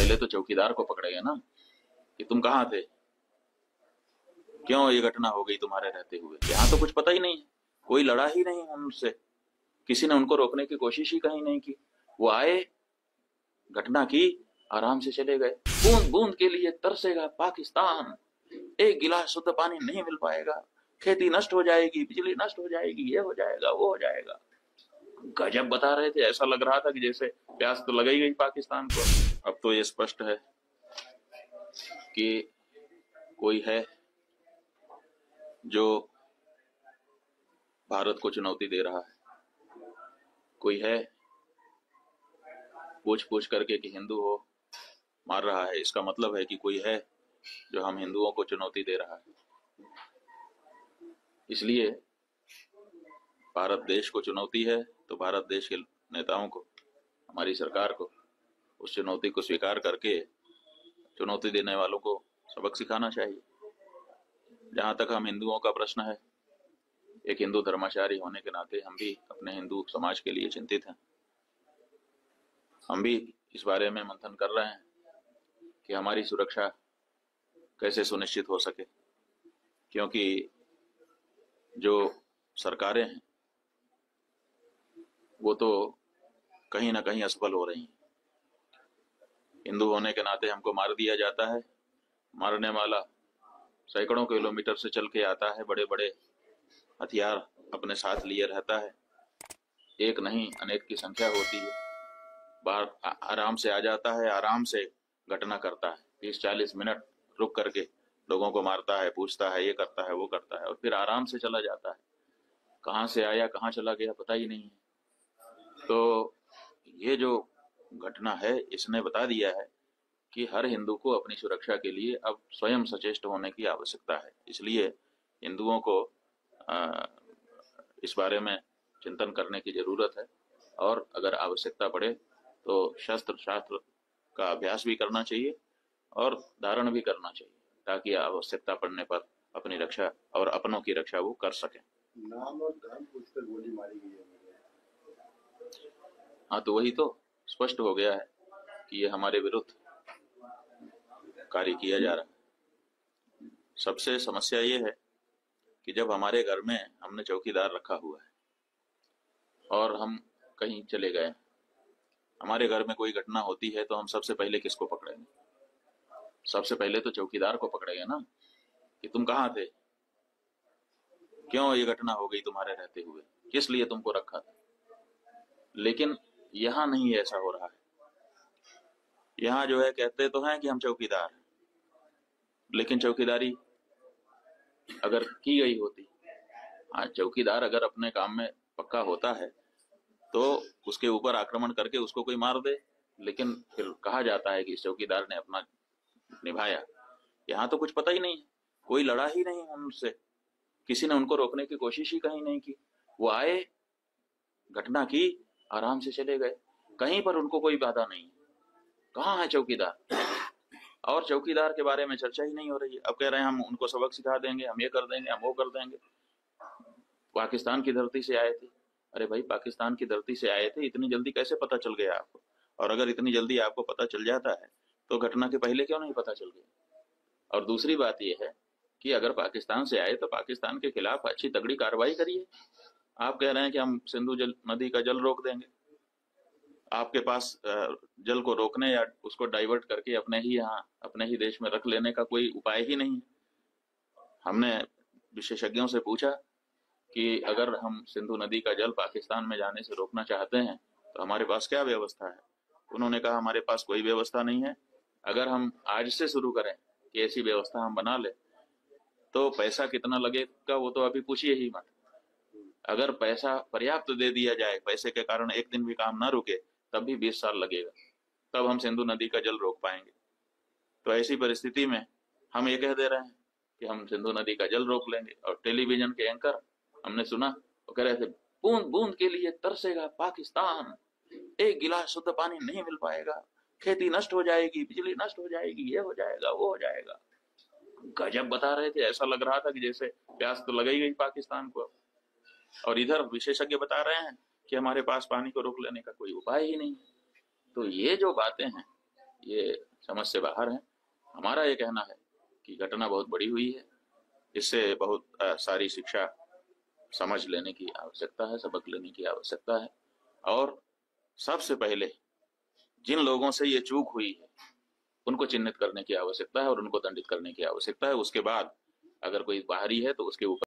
पहले तो चौकीदार को पकड़ेगा ना कि तुम कहाँ थे, क्यों ये घटना हो गई तुम्हारे रहते हुए। यहाँ तो कुछ पता ही नहीं है, कोई लड़ा ही नहीं उनसे, किसी ने उनको रोकने की कोशिश ही कहीं नहीं की। वो आए, घटना की, आराम से चले गए। बूंद बूंद के लिए तरसेगा पाकिस्तान, एक गिलास शुद्ध पानी नहीं मिल पाएगा, खेती नष्ट हो जाएगी, बिजली नष्ट हो जाएगी, ये हो जाएगा, वो हो जाएगा। गजब बता रहे थे, ऐसा लग रहा था कि जैसे प्यास तो लग ही गई पाकिस्तान को। अब तो ये स्पष्ट है कि कोई है जो भारत को चुनौती दे रहा है, कोई है पूछ पूछ करके कि हिंदू हो मार रहा है। इसका मतलब है कि कोई है जो हम हिंदुओं को चुनौती दे रहा है। इसलिए भारत देश को चुनौती है तो भारत देश के नेताओं को, हमारी सरकार को उस चुनौती को स्वीकार करके चुनौती देने वालों को सबक सिखाना चाहिए। जहां तक हम हिंदुओं का प्रश्न है, एक हिंदू धर्माचारी होने के नाते हम भी अपने हिंदू समाज के लिए चिंतित हैं। हम भी इस बारे में मंथन कर रहे हैं कि हमारी सुरक्षा कैसे सुनिश्चित हो सके, क्योंकि जो सरकारें हैं वो तो कहीं ना कहीं असफल हो रही हैं। हिंदू होने के नाते हमको मार दिया जाता है, मारने वाला सैकड़ों किलोमीटर से चल के आता है, बड़े बड़े हथियार अपने साथ लिए रहता है, एक नहीं अनेक की संख्या होती है। बाहर आराम से आ जाता है, आराम से घटना करता है, 30-40 मिनट रुक करके लोगों को मारता है, पूछता है, ये करता है, वो करता है, और फिर आराम से चला जाता है। कहाँ से आया कहाँ चला गया पता ही नहीं है। तो ये जो घटना है इसने बता दिया है कि हर हिंदू को अपनी सुरक्षा के लिए अब स्वयं सचेष्ट होने की आवश्यकता है। इसलिए हिंदुओं को इस बारे में चिंतन करने की जरूरत है, और अगर आवश्यकता पड़े तो शस्त्र शास्त्र का अभ्यास भी करना चाहिए और धारण भी करना चाहिए, ताकि आवश्यकता पड़ने पर अपनी रक्षा और अपनों की रक्षा वो कर सकें। नाम और धर्म पूछकर गोली मारी गई है। हाँ, तो वही तो स्पष्ट हो गया है कि ये हमारे विरुद्ध कार्य किया जा रहा है। सबसे समस्या ये है कि जब हमारे घर में हमने चौकीदार रखा हुआ है और हम कहीं चले गए, हमारे घर में कोई घटना होती है तो हम सबसे पहले किसको पकड़ेंगे? सबसे पहले तो चौकीदार को पकड़ेंगे ना कि तुम कहाँ थे, क्यों ये घटना हो गई तुम्हारे रहते हुए, किस लिए तुमको रखा था। लेकिन यहाँ नहीं ऐसा हो रहा है। यहाँ जो है कहते तो हैं कि हम चौकीदार हैं, लेकिन चौकीदारी अगर की गई होती, हाँ चौकीदार अगर अपने काम में पक्का होता है तो उसके ऊपर आक्रमण करके उसको कोई मार दे, लेकिन फिर कहा जाता है कि इस चौकीदार ने अपना निभाया। यहाँ तो कुछ पता ही नहीं है, कोई लड़ा ही नहीं उनसे, किसी ने उनको रोकने की कोशिश ही कहीं नहीं की। वो आए, घटना की, आराम से चले गए, कहीं पर उनको कोई बाधा नहीं। कहाँ है चौकीदार? और चौकीदार के बारे में चर्चा ही नहीं हो रही है। अब कह रहे हैं हम उनको सबक सिखा देंगे, हम ये कर देंगे, हम वो कर देंगे। पाकिस्तान की धरती से आए थे। अरे भाई, पाकिस्तान की धरती से आए थे, इतनी जल्दी कैसे पता चल गया आपको? और अगर इतनी जल्दी आपको पता चल जाता है तो घटना के पहले क्यों नहीं पता चल गया? और दूसरी बात यह है कि अगर पाकिस्तान से आए तो पाकिस्तान के खिलाफ अच्छी तगड़ी कार्रवाई करिए। आप कह रहे हैं कि हम सिंधु नदी का जल रोक देंगे। आपके पास जल को रोकने या उसको डाइवर्ट करके अपने ही यहाँ अपने ही देश में रख लेने का कोई उपाय ही नहीं है। हमने विशेषज्ञों से पूछा कि अगर हम सिंधु नदी का जल पाकिस्तान में जाने से रोकना चाहते हैं तो हमारे पास क्या व्यवस्था है? उन्होंने कहा हमारे पास कोई व्यवस्था नहीं है। अगर हम आज से शुरू करें कि ऐसी व्यवस्था हम बना ले तो पैसा कितना लगेगा वो तो अभी पूछिए ही मत। अगर पैसा पर्याप्त दे दिया जाए, पैसे के कारण एक दिन भी काम ना रुके, तब भी 20 साल लगेगा, तब हम सिंधु नदी का जल रोक पाएंगे। तो ऐसी परिस्थिति में हम ये कह दे रहे हैं कि हम सिंधु नदी का जल रोक लेंगे। और टेलीविजन के एंकर हमने सुना, वो कह रहे थे बूंद बूंद के लिए तरसेगा पाकिस्तान, एक गिलास शुद्ध पानी नहीं मिल पाएगा, खेती नष्ट हो जाएगी, बिजली नष्ट हो जाएगी, ये हो जाएगा, वो हो जाएगा। गजब बता रहे थे, ऐसा लग रहा था कि जैसे प्यास तो लग ही गई पाकिस्तान को। और इधर विशेषज्ञ बता रहे हैं कि हमारे पास पानी को रोक लेने का कोई उपाय ही नहीं। तो ये जो बातें हैं ये समझ से बाहर है। हमारा ये कहना है कि घटना बहुत बड़ी हुई है, इससे बहुत सारी शिक्षा समझ लेने की आवश्यकता है, सबक लेने की आवश्यकता है। और सबसे पहले जिन लोगों से ये चूक हुई है उनको चिन्हित करने की आवश्यकता है और उनको दंडित करने की आवश्यकता है। उसके बाद अगर कोई बाहरी है तो उसके ऊपर